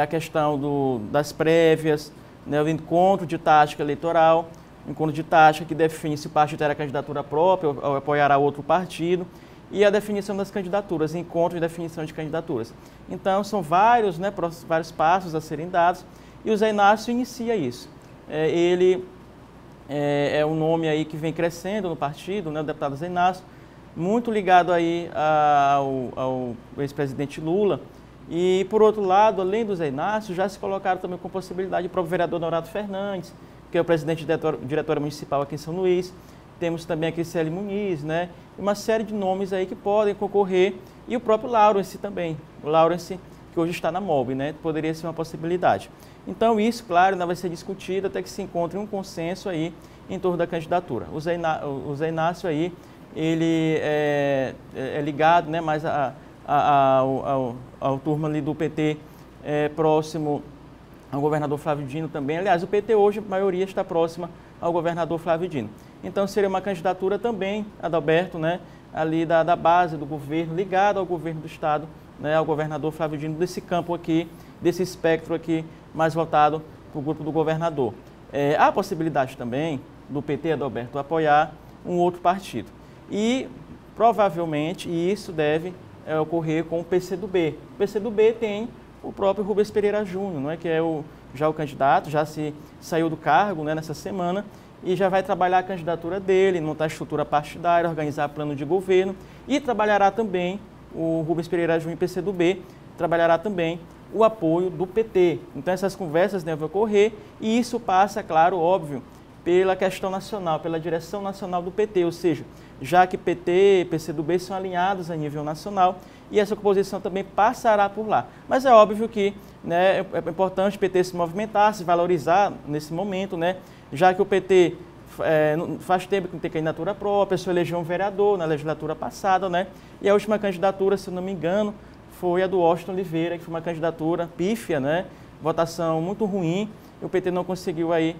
a questão das prévias, né, o encontro de tática eleitoral, encontro de tática que define se o partido terá candidatura própria ou apoiará outro partido, e a definição das candidaturas, encontro de definição de candidaturas. Então, são vários passos a serem dados, e o Zé Inácio inicia isso. Ele é um nome aí que vem crescendo no partido, né, o deputado Zé Inácio, muito ligado aí ao ex-presidente Lula. E, por outro lado, além do Zé Inácio, já se colocaram também com possibilidade de próprio vereador Norato Fernandes, que é o presidente da diretória municipal aqui em São Luís. Temos também a Criciele Muniz, né? Uma série de nomes aí que podem concorrer, e o próprio Laurence também. O Laurence, que hoje está na MOB, né? Poderia ser uma possibilidade. Então, isso, claro, ainda vai ser discutido até que se encontre um consenso aí em torno da candidatura. O Zé Inácio aí, ele é ligado, né, mais ao turma ali do PT próximo ao governador Flávio Dino também. Aliás, o PT hoje, a maioria está próxima ao governador Flávio Dino. Então, seria uma candidatura também, Adalberto, né, ali da base do governo, ligada ao governo do Estado, né, ao governador Flávio Dino, desse campo aqui, desse espectro aqui, mais voltado para o grupo do governador. Há a possibilidade também do PT, Adalberto, apoiar um outro partido. E, provavelmente, isso deve ocorrer com o PCdoB. O PCdoB tem o próprio Rubens Pereira Júnior, não é, que é já o candidato, já saiu do cargo, né, nessa semana, e já vai trabalhar a candidatura dele, montar a estrutura partidária, organizar plano de governo, e trabalhará também, o Rubens Pereira Júnior, PCdoB, trabalhará também o apoio do PT. Então essas conversas devem ocorrer, e isso passa, claro, óbvio, pela questão nacional, pela direção nacional do PT, ou seja, já que PT e PCdoB são alinhados a nível nacional, e essa composição também passará por lá. Mas é óbvio que, né, é importante o PT se movimentar, se valorizar nesse momento, né, já que o PT faz tempo que não tem candidatura própria, só elegeu um vereador na legislatura passada, né, e a última candidatura, se não me engano, foi a do Washington Oliveira, que foi uma candidatura pífia, né, votação muito ruim, e o PT não conseguiu aí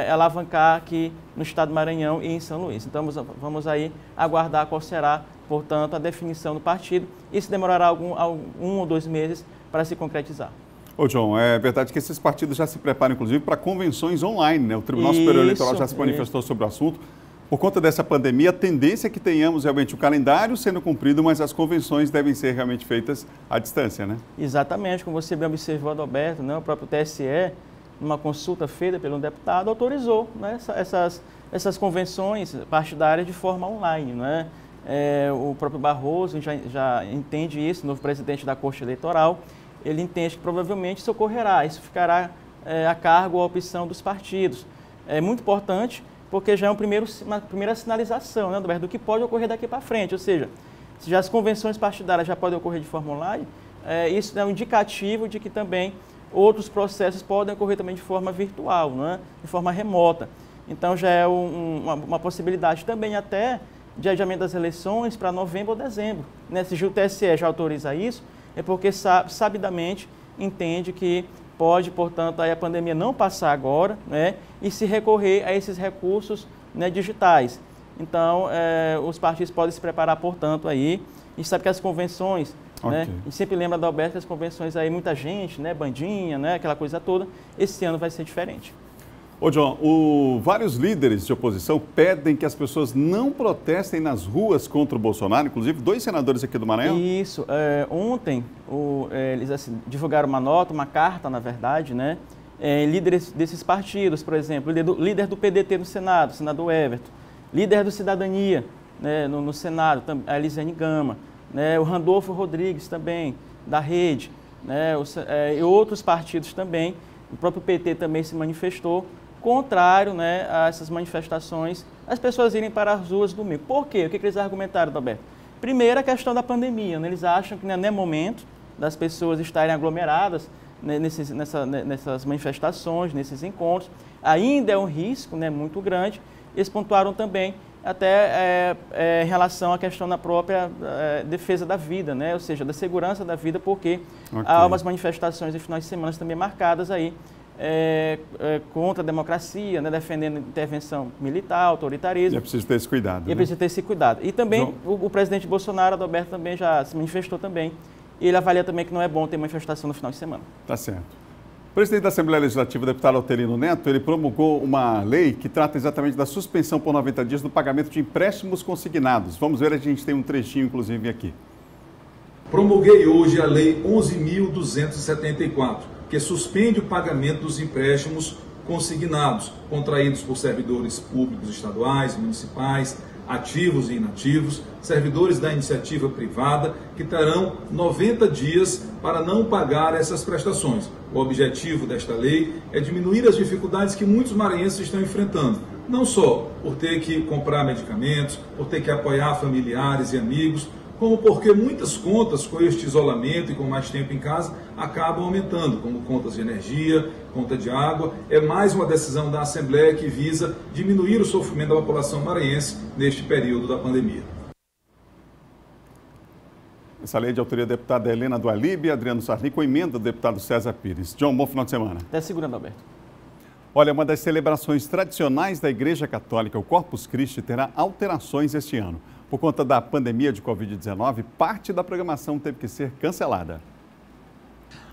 alavancar aqui no estado do Maranhão e em São Luís. Então vamos aí aguardar qual será, portanto, a definição do partido. Isso demorará um ou 2 meses para se concretizar. Ô, John, é verdade que esses partidos já se preparam, inclusive, para convenções online, né? O Tribunal Superior Eleitoral já se manifestou sobre o assunto. Por conta dessa pandemia, a tendência é que tenhamos realmente o calendário sendo cumprido, mas as convenções devem ser realmente feitas à distância, né? Exatamente, como você bem observou, Adalberto, né? O próprio TSE, numa consulta feita pelo deputado, autorizou, né, essas essas convenções partidárias de forma online, não é? O próprio Barroso já entende isso, o novo presidente da Corte Eleitoral, ele entende que provavelmente isso ocorrerá, isso ficará a cargo ou a opção dos partidos. É muito importante porque já é uma primeira sinalização, né, Alberto, do que pode ocorrer daqui para frente, ou seja, se já as convenções partidárias já podem ocorrer de forma online, isso é um indicativo de que também outros processos podem ocorrer também de forma virtual, né, de forma remota. Então já é uma possibilidade também até de adiamento das eleições para novembro ou dezembro. Né? Se o TSE já autoriza isso, é porque sabidamente entende que pode, portanto, aí a pandemia não passar agora, né, e se recorrer a esses recursos, né, digitais. Então, os partidos podem se preparar, portanto, aí. A gente sabe que as convenções, né, a gente sempre lembra da Alberto, as convenções aí, muita gente, né, bandinha, né, aquela coisa toda. Esse ano vai ser diferente. Ô, John, vários líderes de oposição pedem que as pessoas não protestem nas ruas contra o Bolsonaro, inclusive 2 senadores aqui do Maranhão. Isso. Ontem, eles divulgaram uma nota, uma carta, na verdade, né? Líderes desses partidos, por exemplo, líder do PDT no Senado, o senador Everton, líder do Cidadania, né, no Senado, a Elisiane Gama, né, o Randolfo Rodrigues também, da Rede, né, e outros partidos também, o próprio PT também se manifestou, contrário, né, a essas manifestações, as pessoas irem para as ruas domingo. Por quê? O que eles argumentaram, Roberto? Primeiro, a questão da pandemia, né? Eles acham que não é momento das pessoas estarem aglomeradas, né, nessas manifestações, nesses encontros. Ainda é um risco, né, muito grande. Eles pontuaram também até em relação à questão da própria defesa da vida, né? Ou seja, da segurança da vida, porque há umas manifestações de finais de semana também marcadas aí, contra a democracia, né, defendendo intervenção militar, autoritarismo. E é preciso ter esse cuidado. E é preciso ter esse cuidado. E também o presidente Bolsonaro, Adalberto, também já se manifestou também. E ele avalia também que não é bom ter manifestação no final de semana. Tá certo. O presidente da Assembleia Legislativa, o deputado Alterino Neto, ele promulgou uma lei que trata exatamente da suspensão por 90 dias do pagamento de empréstimos consignados. Vamos ver, a gente tem um trechinho, inclusive, aqui. Promulguei hoje a Lei 11.274, que suspende o pagamento dos empréstimos consignados, contraídos por servidores públicos estaduais, municipais, ativos e inativos, servidores da iniciativa privada, que terão 90 dias para não pagar essas prestações. O objetivo desta lei é diminuir as dificuldades que muitos maranhenses estão enfrentando, não só por ter que comprar medicamentos, por ter que apoiar familiares e amigos, como porque muitas contas com este isolamento e com mais tempo em casa acabam aumentando, como contas de energia, conta de água. É mais uma decisão da Assembleia que visa diminuir o sofrimento da população maranhense neste período da pandemia. Essa lei é de autoria da deputada Helena do Alibe e Adriano Sarni, com emenda do deputado César Pires. John, bom final de semana. Até segunda, Alberto. Olha, uma das celebrações tradicionais da Igreja Católica, o Corpus Christi, terá alterações este ano. Por conta da pandemia de Covid-19, parte da programação teve que ser cancelada.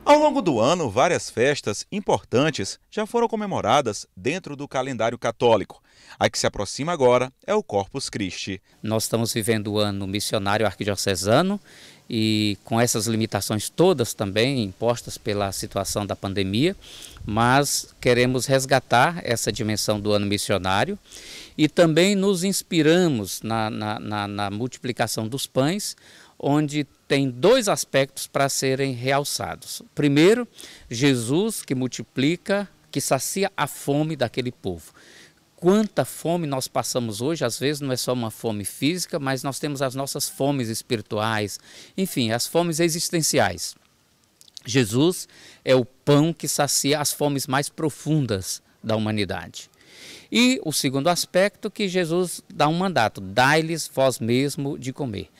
Ao longo do ano, várias festas importantes já foram comemoradas dentro do calendário católico. A que se aproxima agora é o Corpus Christi. Nós estamos vivendo o ano missionário arquidiocesano e com essas limitações todas também impostas pela situação da pandemia, mas queremos resgatar essa dimensão do ano missionário e também nos inspiramos na multiplicação dos pães, onde tem 2 aspectos para serem realçados. Primeiro, Jesus que multiplica, que sacia a fome daquele povo. Quanta fome nós passamos hoje, às vezes não é só uma fome física, mas nós temos as nossas fomes espirituais, enfim, as fomes existenciais. Jesus é o pão que sacia as fomes mais profundas da humanidade. E o segundo aspecto, que Jesus dá um mandato: dai-lhes vós mesmo de comer.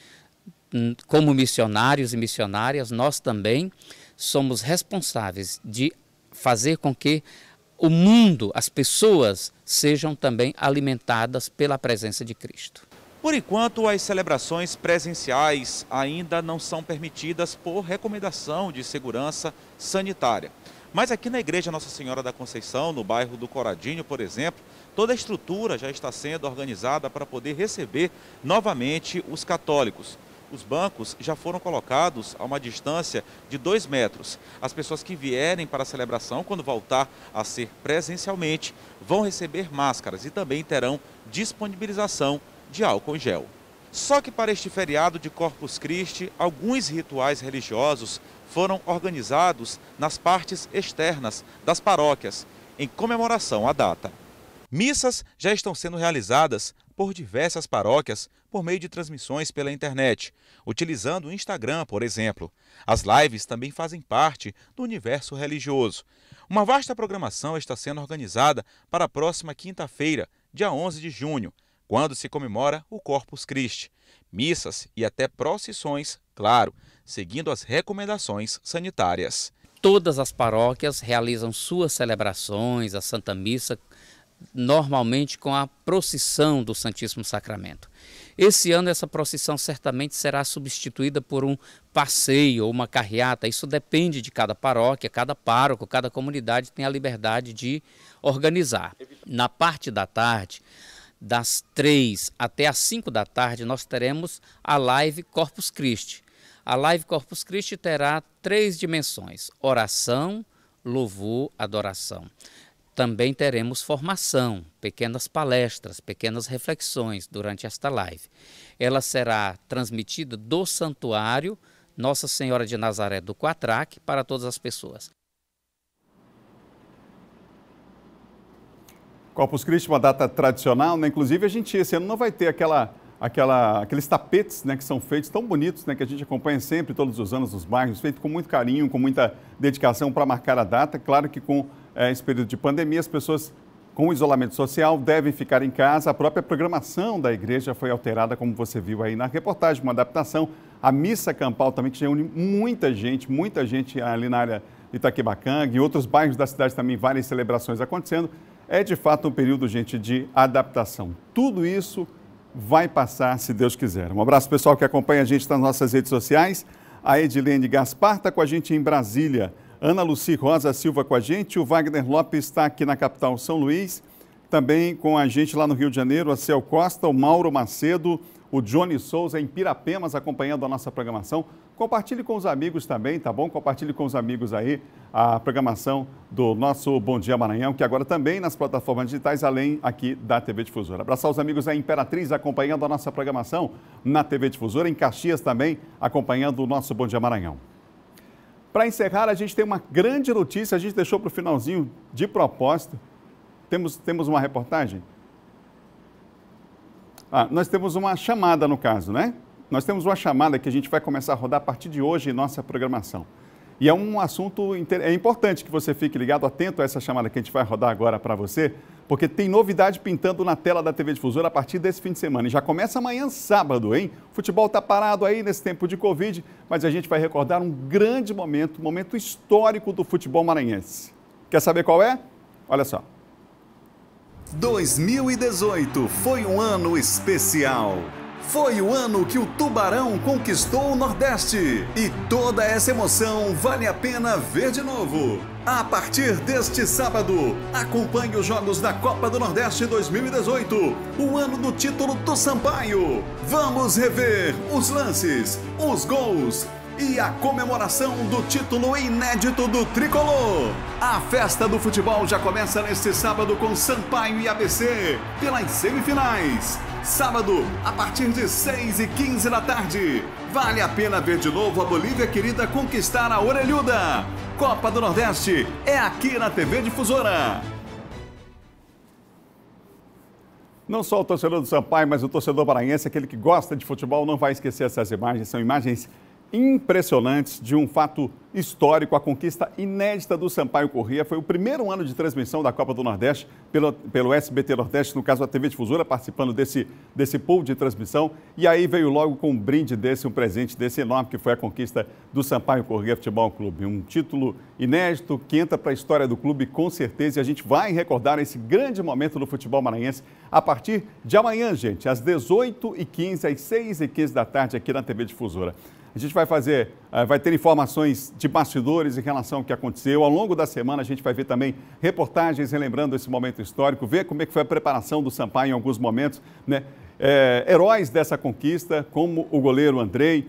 Como missionários e missionárias, nós também somos responsáveis de fazer com que o mundo, as pessoas, sejam também alimentadas pela presença de Cristo. Por enquanto, as celebrações presenciais ainda não são permitidas por recomendação de segurança sanitária. Mas aqui na Igreja Nossa Senhora da Conceição, no bairro do Coradinho, por exemplo, toda a estrutura já está sendo organizada para poder receber novamente os católicos. Os bancos já foram colocados a uma distância de 2 metros. As pessoas que vierem para a celebração, quando voltar a ser presencialmente, vão receber máscaras e também terão disponibilização de álcool em gel. Só que para este feriado de Corpus Christi, alguns rituais religiosos foram organizados nas partes externas das paróquias, em comemoração à data. Missas já estão sendo realizadas por diversas paróquias por meio de transmissões pela internet, utilizando o Instagram, por exemplo. As lives também fazem parte do universo religioso. Uma vasta programação está sendo organizada para a próxima quinta-feira, dia 11 de junho, quando se comemora o Corpus Christi. Missas e até procissões, claro, seguindo as recomendações sanitárias. Todas as paróquias realizam suas celebrações, a Santa Missa, normalmente com a procissão do Santíssimo Sacramento. Esse ano essa procissão certamente será substituída por um passeio ou uma carreata. Isso depende de cada paróquia, cada pároco, cada comunidade tem a liberdade de organizar. Na parte da tarde, das 3 até as 5 da tarde, nós teremos a live Corpus Christi. A live Corpus Christi terá 3 dimensões: oração, louvor, adoração. Também teremos formação, pequenas palestras, pequenas reflexões durante esta live. Ela será transmitida do Santuário Nossa Senhora de Nazaré do Quatraque para todas as pessoas. Corpus Christi, uma data tradicional, né? Inclusive a gente esse ano não vai ter aqueles tapetes, né, que são feitos tão bonitos, né, que a gente acompanha sempre, todos os anos, nos bairros, feito com muito carinho, com muita dedicação para marcar a data. Claro que com esse período de pandemia, as pessoas com o isolamento social devem ficar em casa. A própria programação da igreja foi alterada, como você viu aí na reportagem, uma adaptação. A missa campal também, que reúne muita gente ali na área de Itaquibacanga, em outros bairros da cidade também, várias celebrações acontecendo. É de fato um período, gente, de adaptação. Tudo isso vai passar, se Deus quiser. Um abraço pessoal que acompanha a gente nas nossas redes sociais. A Edilene Gaspar está com a gente em Brasília. Ana Luci Rosa Silva com a gente. O Wagner Lopes está aqui na capital São Luís. Também com a gente lá no Rio de Janeiro, a Cel Costa, o Mauro Macedo, o Johnny Souza em Pirapemas acompanhando a nossa programação. Compartilhe com os amigos também, tá bom? Compartilhe com os amigos aí a programação do nosso Bom Dia Maranhão, que agora também nas plataformas digitais, além aqui da TV Difusora. Abraçar os amigos da Imperatriz acompanhando a nossa programação na TV Difusora, em Caxias também acompanhando o nosso Bom Dia Maranhão. Para encerrar, a gente tem uma grande notícia, a gente deixou para o finalzinho de propósito. Temos uma reportagem? Nós temos uma chamada no caso, né? Nós temos uma chamada que a gente vai começar a rodar a partir de hoje em nossa programação. E é um assunto importante que você fique ligado, atento a essa chamada que a gente vai rodar agora para você, porque tem novidade pintando na tela da TV Difusora a partir desse fim de semana. E já começa amanhã, sábado, hein? O futebol está parado aí nesse tempo de Covid, mas a gente vai recordar um grande momento, um momento histórico do futebol maranhense. Quer saber qual é? Olha só. 2018 foi um ano especial. Foi o ano que o Tubarão conquistou o Nordeste. E toda essa emoção vale a pena ver de novo. A partir deste sábado, acompanhe os jogos da Copa do Nordeste 2018, o ano do título do Sampaio. Vamos rever os lances, os gols e a comemoração do título inédito do Tricolor. A festa do futebol já começa neste sábado com Sampaio e ABC pelas semifinais. Sábado, a partir de 6h15 da tarde. Vale a pena ver de novo a Bolívia querida conquistar a orelhuda. Copa do Nordeste é aqui na TV Difusora. Não só o torcedor do Sampaio, mas o torcedor maranhense, aquele que gosta de futebol, não vai esquecer essas imagens. São imagens impressionantes de um fato histórico, a conquista inédita do Sampaio Corrêa. Foi o primeiro ano de transmissão da Copa do Nordeste pelo SBT Nordeste, no caso a TV Difusora, participando desse pool de transmissão. E aí veio logo com um brinde desse, um presente desse enorme, que foi a conquista do Sampaio Corrêa Futebol Clube. Um título inédito que entra para a história do clube com certeza, e a gente vai recordar esse grande momento do futebol maranhense a partir de amanhã, gente, às 18h15, às 6h15 da tarde aqui na TV Difusora. A gente vai ter informações de bastidores em relação ao que aconteceu. Ao longo da semana a gente vai ver também reportagens relembrando esse momento histórico, ver como é que foi a preparação do Sampaio em alguns momentos, né? heróis dessa conquista, como o goleiro Andrei.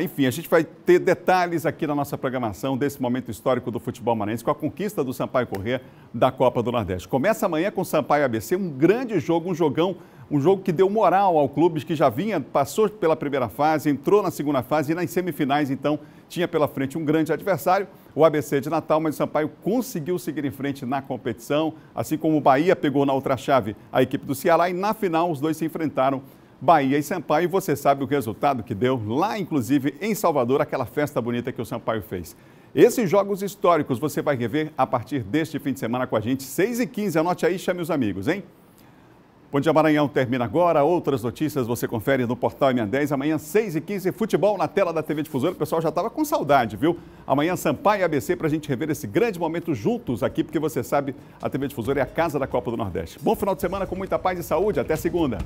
Enfim, a gente vai ter detalhes aqui na nossa programação desse momento histórico do futebol maranhense com a conquista do Sampaio Corrêa da Copa do Nordeste. Começa amanhã com o Sampaio ABC, um grande jogo, um jogo que deu moral ao clube, que já passou pela primeira fase, entrou na segunda fase e nas semifinais, então, tinha pela frente um grande adversário, o ABC de Natal, mas o Sampaio conseguiu seguir em frente na competição, assim como o Bahia pegou na outra chave a equipe do Ceará e na final os dois se enfrentaram, Bahia e Sampaio, e você sabe o resultado que deu lá, inclusive, em Salvador, aquela festa bonita que o Sampaio fez. Esses jogos históricos você vai rever a partir deste fim de semana com a gente, 6h15, anote aí, chame os amigos, hein? Bom Dia Maranhão termina agora, outras notícias você confere no Portal MA10, amanhã 6h15, futebol na tela da TV Difusora, o pessoal já estava com saudade, viu? Amanhã Sampaio e ABC para a gente rever esse grande momento juntos aqui, porque você sabe, a TV Difusora é a casa da Copa do Nordeste. Bom final de semana com muita paz e saúde, até segunda!